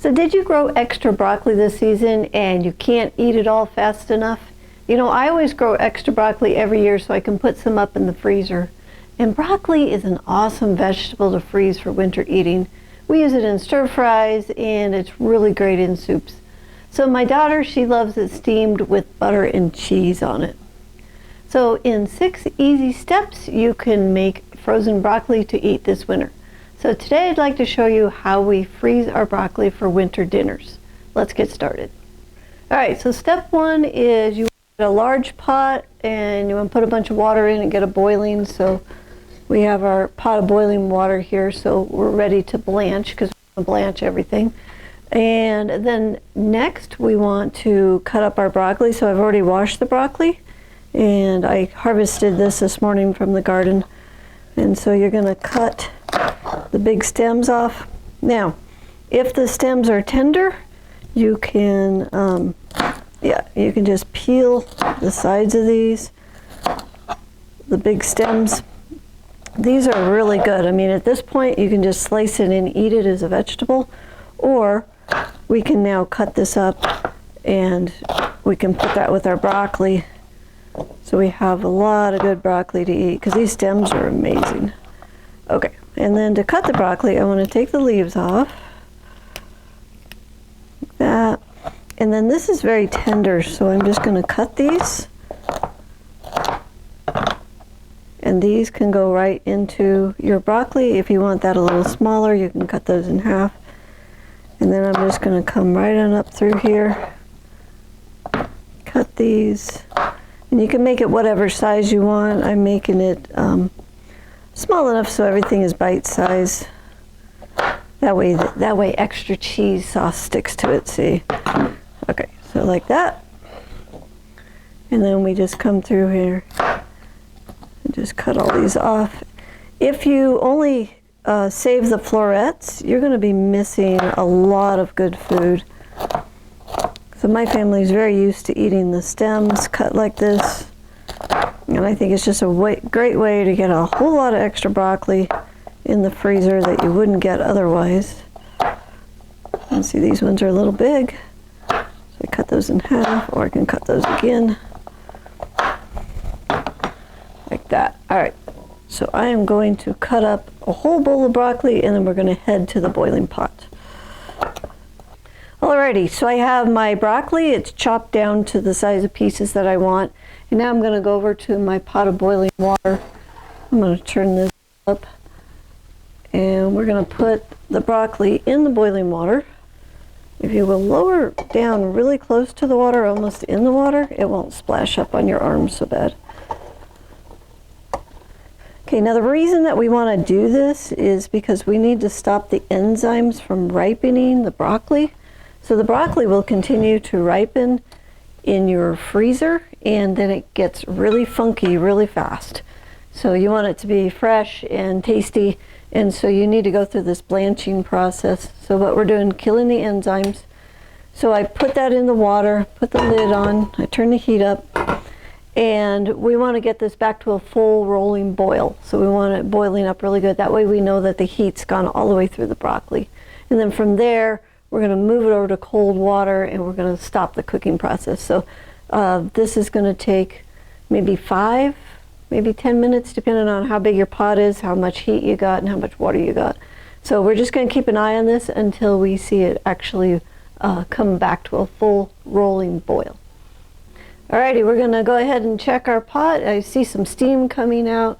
So did you grow extra broccoli this season and you can't eat it all fast enough? You know, I always grow extra broccoli every year so I can put some up in the freezer. And broccoli is an awesome vegetable to freeze for winter eating. We use it in stir fries and it's really great in soups. So my daughter, she loves it steamed with butter and cheese on it. So in 6 easy steps, you can make frozen broccoli to eat this winter. So today I'd like to show you how we freeze our broccoli for winter dinners. Let's get started. All right, so step 1 is you get a large pot and you want to put a bunch of water in and get it boiling. So we have our pot of boiling water here, so we're ready to blanch because we're going to blanch everything. And then next we want to cut up our broccoli. So I've already washed the broccoli and I harvested this morning from the garden. And so you're going to cut the big stems off. Now, if the stems are tender, you can, you can just peel the sides of these, the big stems. These are really good. I mean, at this point, you can just slice it and eat it as a vegetable, or we can now cut this up and we can put that with our broccoli. So we have a lot of good broccoli to eat because these stems are amazing. Okay, and then to cut the broccoli, I want to take the leaves off, like that. And then this is very tender, so I'm just going to cut these. And these can go right into your broccoli. If you want that a little smaller, you can cut those in half. And then I'm just going to come right on up through here, cut these. And you can make it whatever size you want. I'm making it small enough so everything is bite size. That way extra cheese sauce sticks to it, see? Okay, so like that. And then we just come through here and just cut all these off. If you only save the florets, you're going to be missing a lot of good food. So my family is very used to eating the stems cut like this. And I think it's just a great way to get a whole lot of extra broccoli in the freezer that you wouldn't get otherwise. And see, these ones are a little big. So I cut those in half, or I can cut those again. Like that. All right. So I am going to cut up a whole bowl of broccoli and then we're going to head to the boiling pot. Alrighty, so I have my broccoli. It's chopped down to the size of pieces that I want. And now I'm going to go over to my pot of boiling water. I'm going to turn this up. And we're going to put the broccoli in the boiling water. If you will lower down really close to the water, almost in the water, it won't splash up on your arms so bad. Okay, now the reason that we want to do this is because we need to stop the enzymes from ripening the broccoli. So the broccoli will continue to ripen in your freezer and then it gets really funky really fast. So you want it to be fresh and tasty, and so you need to go through this blanching process. So what we're doing, killing the enzymes. So I put that in the water, put the lid on, I turn the heat up, and we want to get this back to a full rolling boil. So we want it boiling up really good. That way we know that the heat's gone all the way through the broccoli. And then from there, we're going to move it over to cold water and we're going to stop the cooking process. So this is going to take maybe 5, maybe 10 minutes, depending on how big your pot is, how much heat you got, and how much water you got. So we're just going to keep an eye on this until we see it actually come back to a full rolling boil. Alrighty, we're going to go ahead and check our pot. I see some steam coming out.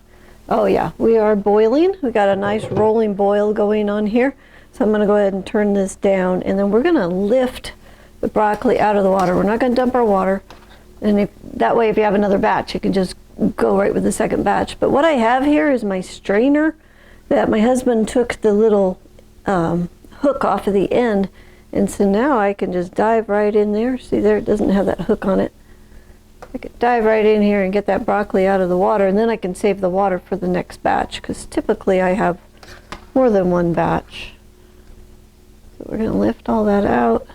Oh yeah, we are boiling. We got a nice rolling boil going on here. So I'm going to go ahead and turn this down, and then we're going to lift the broccoli out of the water. We're not going to dump our water, and that way if you have another batch, you can just go right with the second batch. But what I have here is my strainer that my husband took the little hook off of the end, and so now I can just dive right in there. See there, it doesn't have that hook on it. I can dive right in here and get that broccoli out of the water, and then I can save the water for the next batch, because typically I have more than one batch. So we're going to lift all that out.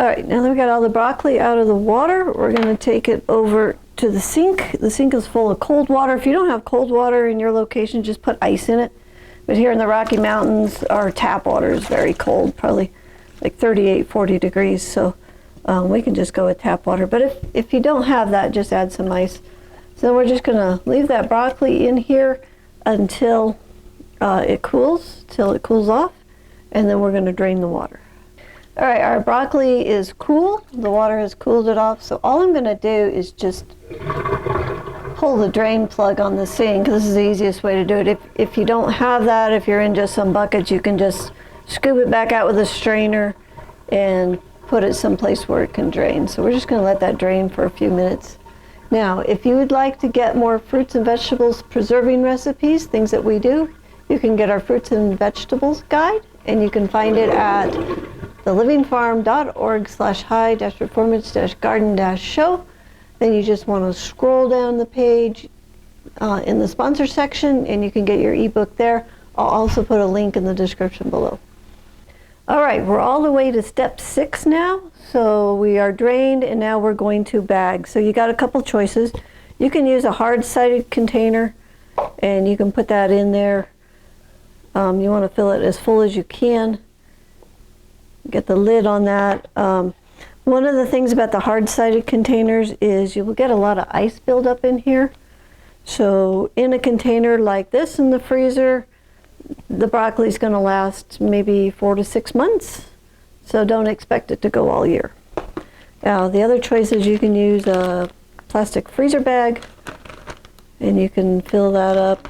All right, now that we got all the broccoli out of the water, we're going to take it over to the sink. The sink is full of cold water. If you don't have cold water in your location, just put ice in it. But here in the Rocky Mountains, our tap water is very cold, probably like 38, 40 degrees. So we can just go with tap water. But if you don't have that, just add some ice. So we're just gonna leave that broccoli in here until it cools, till it cools off, and then we're gonna drain the water. All right, our broccoli is cool. The water has cooled it off. So all I'm gonna do is just pull the drain plug on the sink. This is the easiest way to do it. If you don't have that, if you're in just some buckets, you can just scoop it back out with a strainer and put it someplace where it can drain. So we're just gonna let that drain for a few minutes. Now, if you would like to get more fruits and vegetables preserving recipes, things that we do, you can get our fruits and vegetables guide, and you can find it at thelivingfarm.org/high-performance-garden-show. Then you just want to scroll down the page in the sponsor section, and you can get your ebook there. I'll also put a link in the description below. All right, we're all the way to step 6 now. So we are drained, and now we're going to bag. So you got a couple choices. You can use a hard-sided container, and you can put that in there. You want to fill it as full as you can. Get the lid on that. One of the things about the hard-sided containers is you will get a lot of ice buildup in here. So in a container like this in the freezer, the broccoli is going to last maybe 4 to 6 months. So don't expect it to go all year. Now the other choice is you can use a plastic freezer bag, and you can fill that up.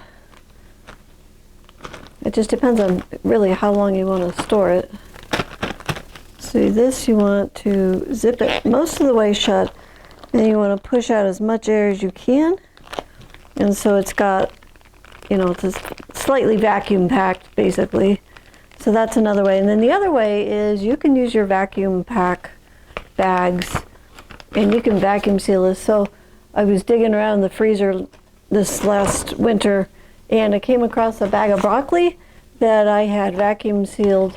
It just depends on really how long you want to store it. See, this you want to zip it most of the way shut, and you want to push out as much air as you can. And so it's got, you know, it's slightly vacuum packed basically. So that's another way. And then the other way is you can use your vacuum pack bags, and you can vacuum seal this. So I was digging around the freezer this last winter, and I came across a bag of broccoli that I had vacuum sealed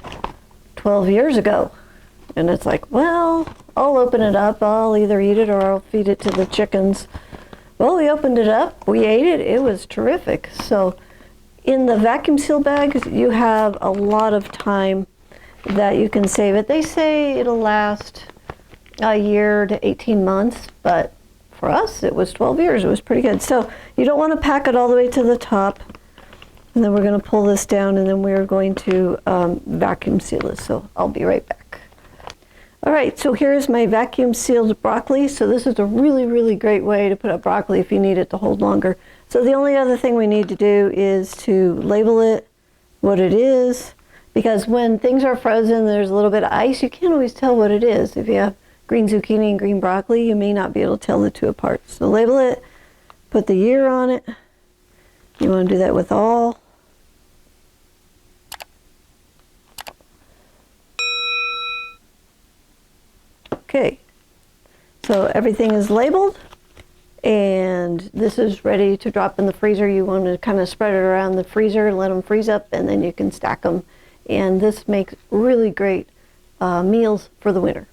12 years ago. And it's like, well, I'll open it up. I'll either eat it or I'll feed it to the chickens. Well, we opened it up. We ate it. It was terrific. So in the vacuum seal bags, you have a lot of time that you can save it. They say it'll last a year to 18 months, but for us, it was 12 years. It was pretty good. So you don't want to pack it all the way to the top. And then we're going to pull this down, and then we're going to vacuum seal this. So I'll be right back. All right, so here's my vacuum sealed broccoli. So this is a really, really great way to put up broccoli if you need it to hold longer. So the only other thing we need to do is to label it what it is, because when things are frozen, there's a little bit of ice, you can't always tell what it is. If you have green zucchini and green broccoli, you may not be able to tell the two apart. So label it, put the year on it. You want to do that with all. Okay, so everything is labeled, and this is ready to drop in the freezer. You want to kind of spread it around the freezer, let them freeze up, and then you can stack them. And this makes really great meals for the winter.